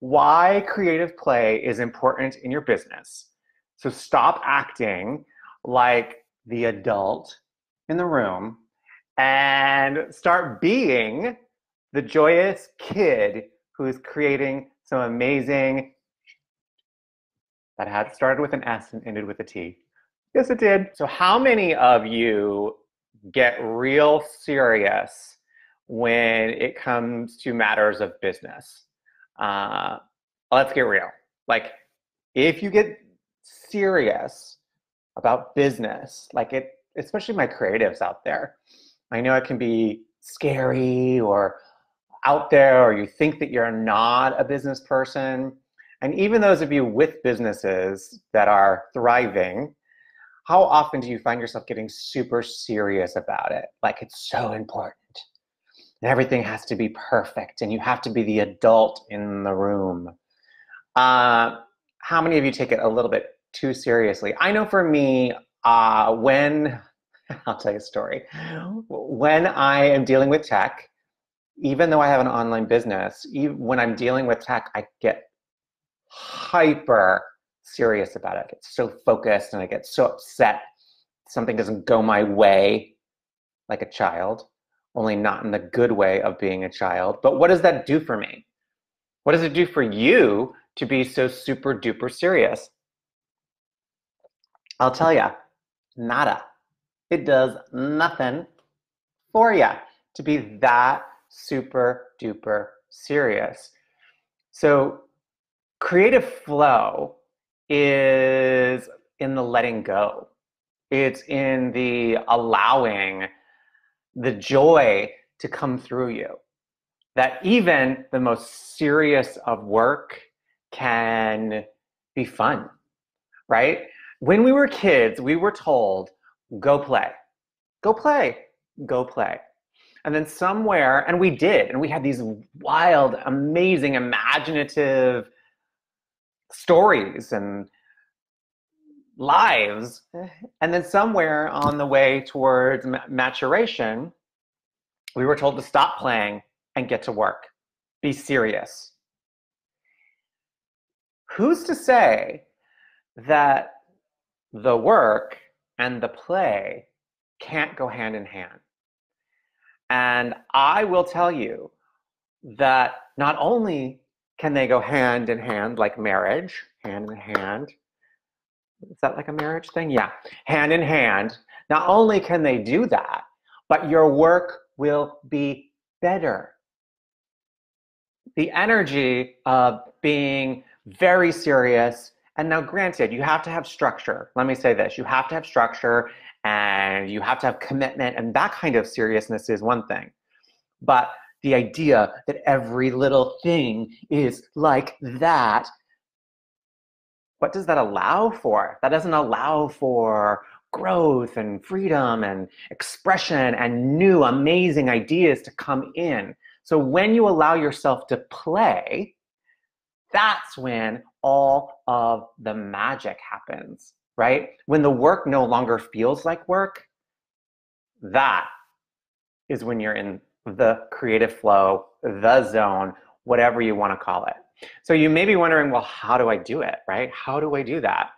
why creative play is important in your business. So stop acting like the adult in the room and start being the joyous kid who is creating some amazing, that had started with an S and ended with a T. Yes, it did. So how many of you get real serious when it comes to matters of business? Let's get real. Like, if you get serious about business, like it, especially my creatives out there, I know it can be scary or out there, or you think that you're not a business person. And even those of you with businesses that are thriving, how often do you find yourself getting super serious about it? Like, it's so important. And everything has to be perfect, and you have to be the adult in the room. How many of you take it a little bit too seriously? I know for me, when, I'll tell you a story. When I am dealing with tech, even though I have an online business, even when I'm dealing with tech, I get hyper serious about it. I get so focused and I get so upset something doesn't go my way, like a child, only not in the good way of being a child. But what does that do for me? What does it do for you to be so super duper serious? I'll tell you, nada. It does nothing for you to be that super duper serious. So creative flow is in the letting go. It's in the allowing the joy to come through you. That even the most serious of work can be fun, right? When we were kids, we were told, go play, go play, go play. And then somewhere, and we did, and we had these wild, amazing, imaginative stories and lives. And then somewhere on the way towards maturation, we were told to stop playing and get to work. Be serious. Who's to say that the work and the play can't go hand in hand? And I will tell you that not only can they go hand in hand, like marriage, hand in hand. Is that like a marriage thing? Yeah, hand in hand. Not only can they do that, but your work will be better. The energy of being very serious, and now granted, you have to have structure. Let me say this, you have to have structure and you have to have commitment, and that kind of seriousness is one thing. But the idea that every little thing is like that, what does that allow for? That doesn't allow for growth and freedom and expression and new amazing ideas to come in. So when you allow yourself to play, that's when all of the magic happens, right? When the work no longer feels like work, that is when you're in the creative flow, the zone, whatever you want to call it. So you may be wondering, well, how do I do it, right? How do I do that?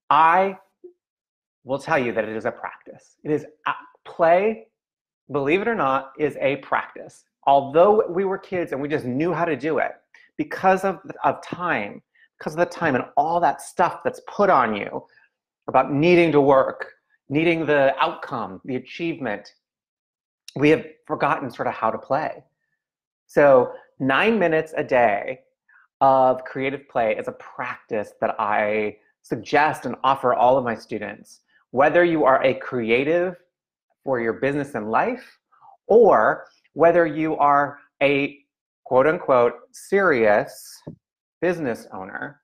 I will tell you that it is a practice. It is play, believe it or not, is a practice. Although we were kids and we just knew how to do it, because of time, because of the time and all that stuff that's put on you about needing to work, needing the outcome, the achievement, we have forgotten sort of how to play. So 9 minutes a day of creative play is a practice that I suggest and offer all of my students. Whether you are a creative for your business and life, or whether you are a quote unquote serious business owner,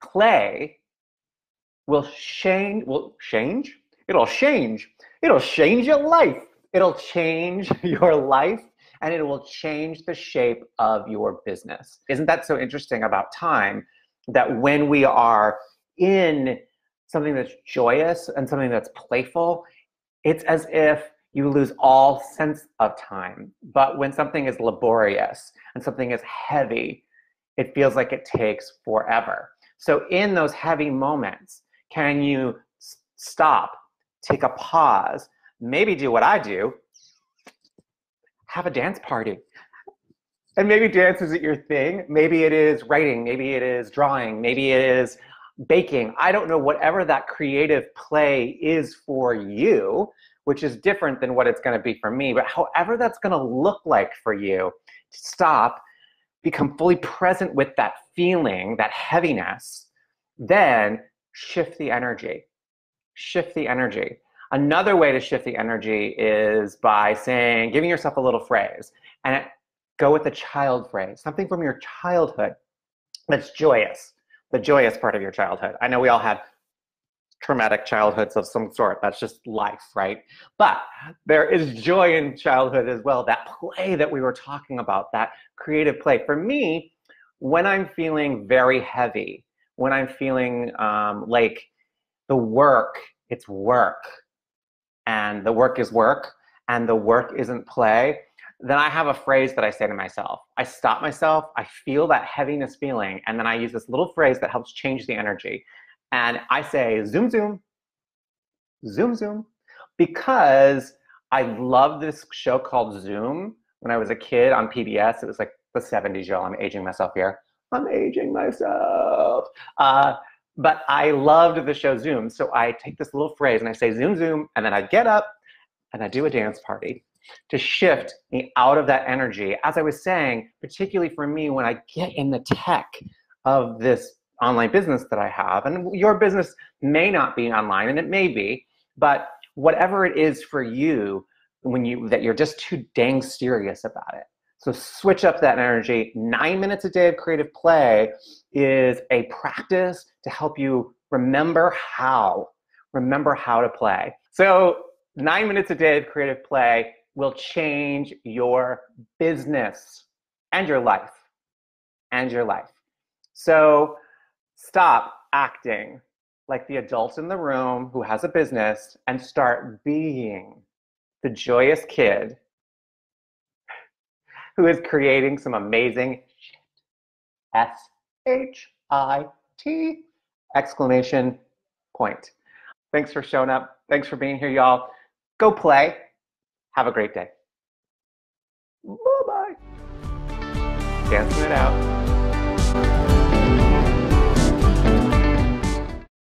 play will change, it'll change your life. It'll change your life, and it will change the shape of your business. Isn't that so interesting about time, that when we are in something that's joyous and something that's playful, it's as if you lose all sense of time. But when something is laborious and something is heavy, it feels like it takes forever. So in those heavy moments, can you stop, take a pause, maybe do what I do, have a dance party. And maybe dance isn't your thing. Maybe it is writing, maybe it is drawing, maybe it is baking. I don't know, whatever that creative play is for you, which is different than what it's going to be for me, but however that's going to look like for you, stop, become fully present with that feeling, that heaviness, then shift the energy. Shift the energy. Another way to shift the energy is by saying, giving yourself a little phrase, and go with the child phrase, something from your childhood that's joyous, the joyous part of your childhood. I know we all had traumatic childhoods of some sort. That's just life, right? But there is joy in childhood as well, that play that we were talking about, that creative play. For me, when I'm feeling very heavy, when I'm feeling like the work, it's work, and the work is work, and the work isn't play, then I have a phrase that I say to myself. I stop myself, I feel that heaviness feeling, and then I use this little phrase that helps change the energy. And I say, zoom, zoom, zoom, zoom, because I love this show called Zoom. When I was a kid on PBS, it was like the 70s, y'all. I'm aging myself here. I'm aging myself. But I loved the show Zoom. So I take this little phrase and I say, zoom, zoom, and then I get up and I do a dance party to shift me out of that energy. As I was saying, particularly for me, when I get in the tech of this online business that I have, and your business may not be online, and it may be, but whatever it is for you, that you're just too dang serious about it. So switch up that energy. 9 minutes a day of creative play is a practice to help you remember how to play. So 9 minutes a day of creative play will change your business and your life, So stop acting like the adult in the room who has a business and start being the joyous kid who is creating some amazing shit. S-H-I-T exclamation point. Thanks for showing up. Thanks for being here, y'all. Go play. Have a great day. Bye-bye. Dancing it out.